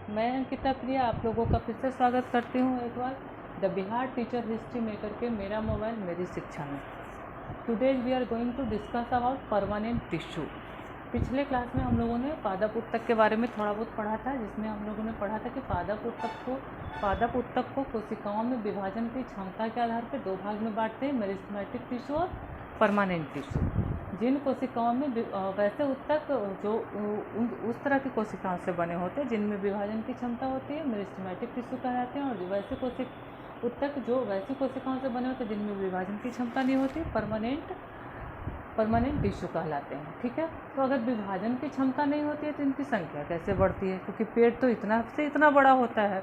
मैं अंकिता प्रिया आप लोगों का फिर से स्वागत करती हूँ एक बार the Bihar teacher history maker के मेरा मोबाइल मेरी शिक्षा में। Today we are going to discuss about permanent tissue. पिछले क्लास में हम लोगों ने पादप ऊतक के बारे में थोड़ा बहुत पढ़ा था, जिसमें हम लोगों ने पढ़ा था कि पादप ऊतक को कोशिकाओं में विभाजन की क्षमता के आधार पर दो भाग में बांटते हैं, मेरिस्टेमेटिक टिश्यू और परमानेंट टिश्यू। जिन कोशिकाओं में वैसे ऊतक जो उस तरह की कोशिकाओं से बने होते हैं जिनमें विभाजन की क्षमता होती है, मेरिस्टेमेटिक टिश्यू कहलाते हैं। और वैसे ऊतक जो वैसी कोशिकाओं से बने होते हैं जिनमें विभाजन की क्षमता नहीं होती, परमानेंट टिश्यू कहलाते हैं। ठीक है, तो अगर विभाजन की क्षमता नहीं होती है तो इनकी संख्या कैसे बढ़ती है, क्योंकि पेट तो इतना से इतना बड़ा होता है,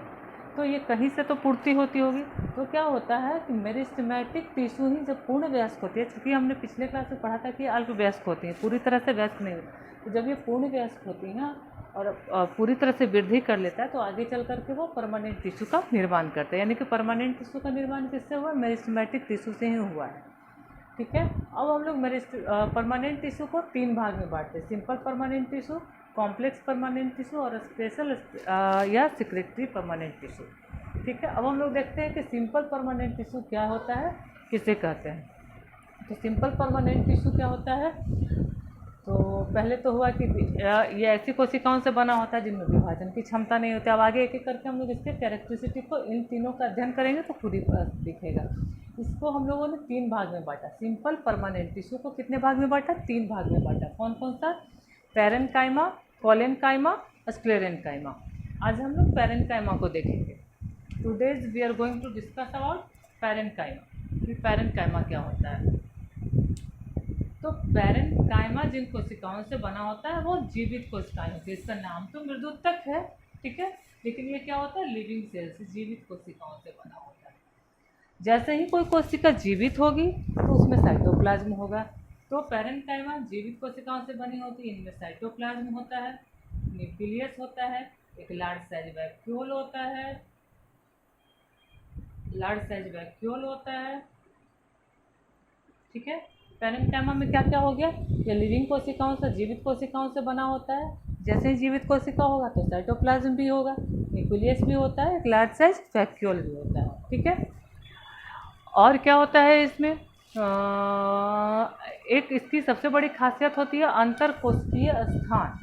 तो ये कहीं से तो पूर्ति होती होगी। तो क्या होता है कि मेरिस्टेमेटिक टिश्यू ही जब पूर्ण वयस्क होती है, क्योंकि हमने पिछले क्लास में पढ़ा था कि अल्प वयस्क होती हैं, पूरी तरह से वयस्क नहीं होती, तो जब ये पूर्ण वयस्क होती हैं और पूरी तरह से वृद्धि कर लेता है तो आगे चल करके वो परमानेंट टिश्यू का निर्माण करते हैं। यानी कि परमानेंट टिश्यू का निर्माण किससे हुआ? मेरिस्टेमेटिक टिश्यू से ही हुआ है। ठीक है, अब हम लोग परमानेंट टिश्यू को तीन भाग में बांटते हैं, simple permanent tissue, complex permanent tissue और स्पेशल या सिक्रेटरी परमानेंट टिश्यू। ठीक है, अब हम लोग देखते हैं कि सिंपल परमानेंट टिश्यू क्या होता है, किसे कहते हैं। तो सिंपल परमानेंट टिश्यू क्या होता है? तो पहले तो हुआ कि ये ऐसी कोशिकाओं से बना होता है जिनमें विभाजन की क्षमता नहीं होती। अब आगे एक एक करके हम लोग इसके कैरेक्टरिस्टिक को, इन तीनों का अध्ययन करेंगे तो खुद ही दिखेगा। इसको हम लोगों ने तीन भाग में बांटा। सिंपल परमानेंट टिश्यू को कितने भाग में बांटा? तीन भाग में बांटा। कौन कौन सा? Parenchyma, collenchyma, sclerenchyma. आज हम लोग पैरेन्काइमा को देखेंगे। Today's we are going to discuss about parenchyma कि पैरेन्काइमा क्या होता है। तो पैरेन्काइमा जिन कोशिकाओं से बना होता है वो जीवित कोशिकाएं होती है। इसका नाम तो मृदुतक है, ठीक है, लेकिन ये क्या होता है? लिविंग सेल्स, जीवित कोशिकाओं से बना होता है। जैसे ही कोई कोशिका जीवित होगी तो उसमें साइटोप्लाज्म होगा। तो पैरेन्काइमा जीवित कोशिकाओं से बनी होती है। इनमें साइटोप्लाज्म होता है, न्यूक्लियस होता है, एक लार्ज साइज वैक्यूल होता है, ठीक है। पैरेन्काइमा में क्या क्या हो गया? ये लिविंग कोशिकाओं से, जीवित कोशिकाओं से बना होता है। जैसे ही जीवित कोशिका होगा तो साइटोप्लाज्म भी होगा, न्यूक्लियस भी होता है, एक लार्ज साइज वैक्यूल भी होता है। ठीक है, और क्या होता है इसमें? एक इसकी सबसे बड़ी खासियत होती है अंतरकोशिकीय स्थान।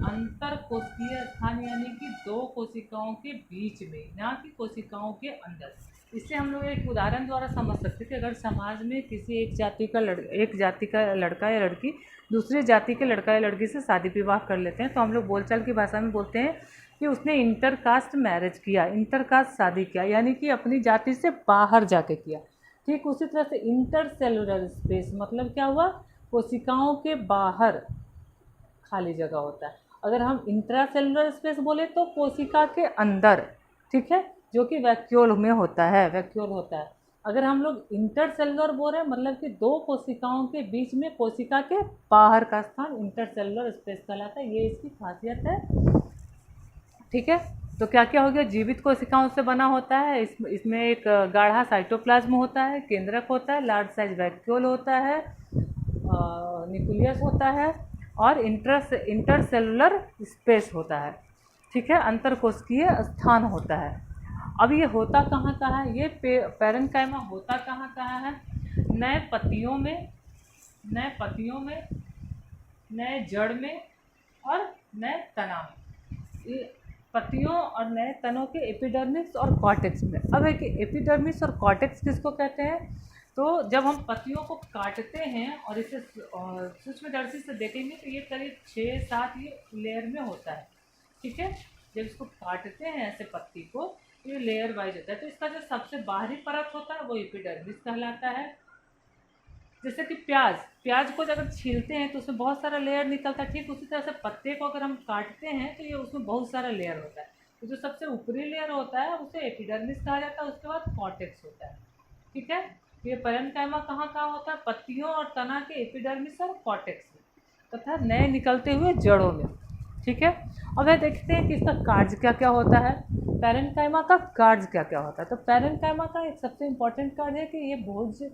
अंतरकोशिकीय स्थान यानी कि दो कोशिकाओं के बीच में, ना कि कोशिकाओं के अंदर। इससे हम लोग एक उदाहरण द्वारा समझ सकते हैं कि अगर समाज में किसी एक जाति का लड़का या लड़की दूसरी जाति के लड़का या लड़की से शादी विवाह कर लेते हैं, तो हम लोग बोलचाल की भाषा में बोलते हैं कि उसने इंटरकास्ट मैरिज किया, इंटरकास्ट शादी किया, यानी कि अपनी जाति से बाहर जाके किया। ठीक उसी तरह से इंटरसेलुलर स्पेस मतलब क्या हुआ? कोशिकाओं के बाहर खाली जगह होता है। अगर हम इंट्रासेलुलर स्पेस बोले तो कोशिका के अंदर, ठीक है, जो कि वैक्यूल में होता है, वैक्यूल होता है। अगर हम लोग इंटरसेलुलर बोल रहे हैं मतलब कि दो कोशिकाओं के बीच में कोशिका के बाहर का स्थान इंटरसेलुलर स्पेस कहलाता है। ये इसकी खासियत है। ठीक है, तो क्या क्या हो गया? जीवित कोशिकाओं से बना होता है। इसमें एक गाढ़ा साइटोप्लाज्म होता है, केंद्रक होता है, लार्ज साइज वैक्यूल होता है, न्यूक्लियस होता है और इंटरसेलुलर स्पेस होता है। ठीक है, अंतरकोशिकीय स्थान होता है। अब ये होता कहाँ कहाँ है? ये पैरेन्काइमा होता कहाँ है? नए पत्तियों में, नए जड़ में और नए तना में। पत्तियों और नए तनों के एपिडर्मिस और कॉर्टेक्स में। अब है कि एपिडर्मिस और कॉर्टेक्स किसको कहते हैं? तो जब हम पत्तियों को काटते हैं और इसे सूक्ष्मदर्शी से देखेंगे तो ये करीब 6-7 ये लेयर में होता है। ठीक है, जब इसको काटते हैं ऐसे पत्ती को, ये लेयर वाइज होता है। तो इसका जो सबसे बाहरी परत होता है वो एपिडर्मिस कहलाता है। जैसे कि प्याज को अगर छीलते हैं तो उसमें बहुत सारा लेयर निकलता है, ठीक उसी तरह से पत्ते को अगर हम काटते हैं तो ये उसमें बहुत सारा लेयर होता है। तो जो सबसे ऊपरी लेयर होता है उसे एपिडर्मिस कहा जाता है, उसके बाद कॉर्टेक्स होता है। ठीक है, ये पैरेन्काइमा कहाँ होता है? पत्तियों और तना के एपिडर्मिस और कॉर्टेक्स में तथा नए निकलते हुए जड़ों में। ठीक है, अब यह देखते हैं कि इसका कार्य क्या क्या होता है। पैरेन्काइमा का कार्य क्या क्या होता है? तो पैरेन्काइमा का एक सबसे इम्पोर्टेंट कार्य है कि ये भोज्य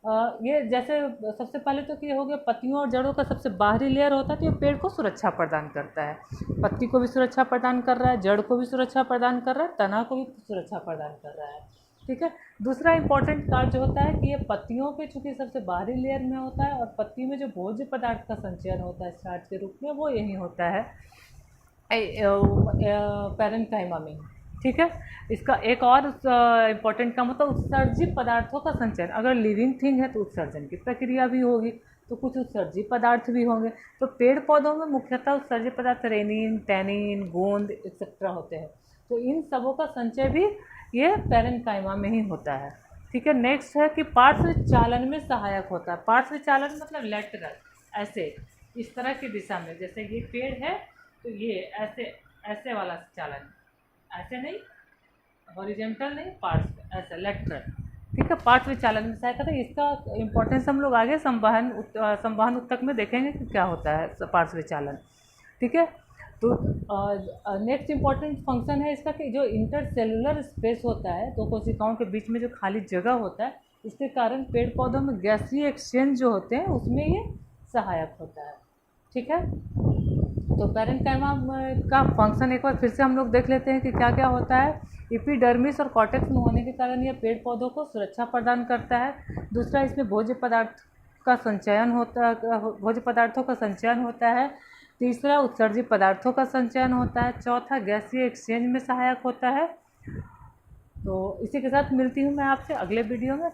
ये जैसे सबसे पहले तो ये हो गया, पत्तियों और जड़ों का सबसे बाहरी लेयर होता है, तो ये पेड़ को सुरक्षा प्रदान करता है। पत्ती को भी सुरक्षा प्रदान कर रहा है, जड़ को भी सुरक्षा प्रदान कर रहा है, तना को भी सुरक्षा प्रदान कर रहा है। ठीक है। दूसरा इंपॉर्टेंट कार्य होता है कि ये पत्तियों के चूंकि सबसे बाहरी लेयर में होता है, और पत्ती में जो भोज्य पदार्थ का संचयन होता है स्टार्च के रूप में, वो यही होता है पैरेन्काइमा में। ठीक है। इसका एक और इम्पॉर्टेंट काम होता है उत्सर्जित पदार्थों का संचयन। अगर लिविंग थिंग है तो उत्सर्जन की प्रक्रिया भी होगी, तो कुछ उत्सर्जित पदार्थ भी होंगे। तो पेड़ पौधों में मुख्यतः उत्सर्जित पदार्थ रेनिन, टैनिन, गोंद एक्सेट्रा होते हैं। तो इन सबों का संचय भी ये पैरेन्काइमा में ही होता है। ठीक है। नेक्स्ट है कि पार्श्व चालन में सहायक होता है। पार्श्व चालन मतलब लेटरल, ऐसे इस तरह की दिशा में, जैसे ये पेड़ है तो ये ऐसे ऐसे वाला चालन, ऐसे नहीं, हॉरिजेंटल नहीं, पार्श्व, ऐसे लेटरल। ठीक है। पार्श्व चालन में सहायक होता है। इसका इम्पोर्टेंस हम लोग आगे संवहन उत्तक में देखेंगे कि क्या होता है पार्श्व चालन। ठीक है। तो नेक्स्ट इम्पॉर्टेंट फंक्शन है इसका कि जो इंटरसेलुलर स्पेस होता है, तो कोशिकाओं के बीच में जो खाली जगह होता है, इसके कारण पेड़ पौधों में गैसीय एक्सचेंज जो होते हैं उसमें ये सहायक होता है। ठीक है। तो पैरेन्काइमा का फंक्शन एक बार फिर से हम लोग देख लेते हैं कि क्या क्या होता है। एपिडर्मिस और कॉर्टेक्स में होने के कारण यह पेड़ पौधों को सुरक्षा प्रदान करता है। दूसरा, इसमें भोज्य पदार्थ का संचयन होता है, भोज्य पदार्थों का संचयन होता है। तीसरा, उत्सर्जित पदार्थों का संचयन होता है। चौथा, गैसीय एक्सचेंज में सहायक होता है। तो इसी के साथ मिलती हूँ मैं आपसे अगले वीडियो में।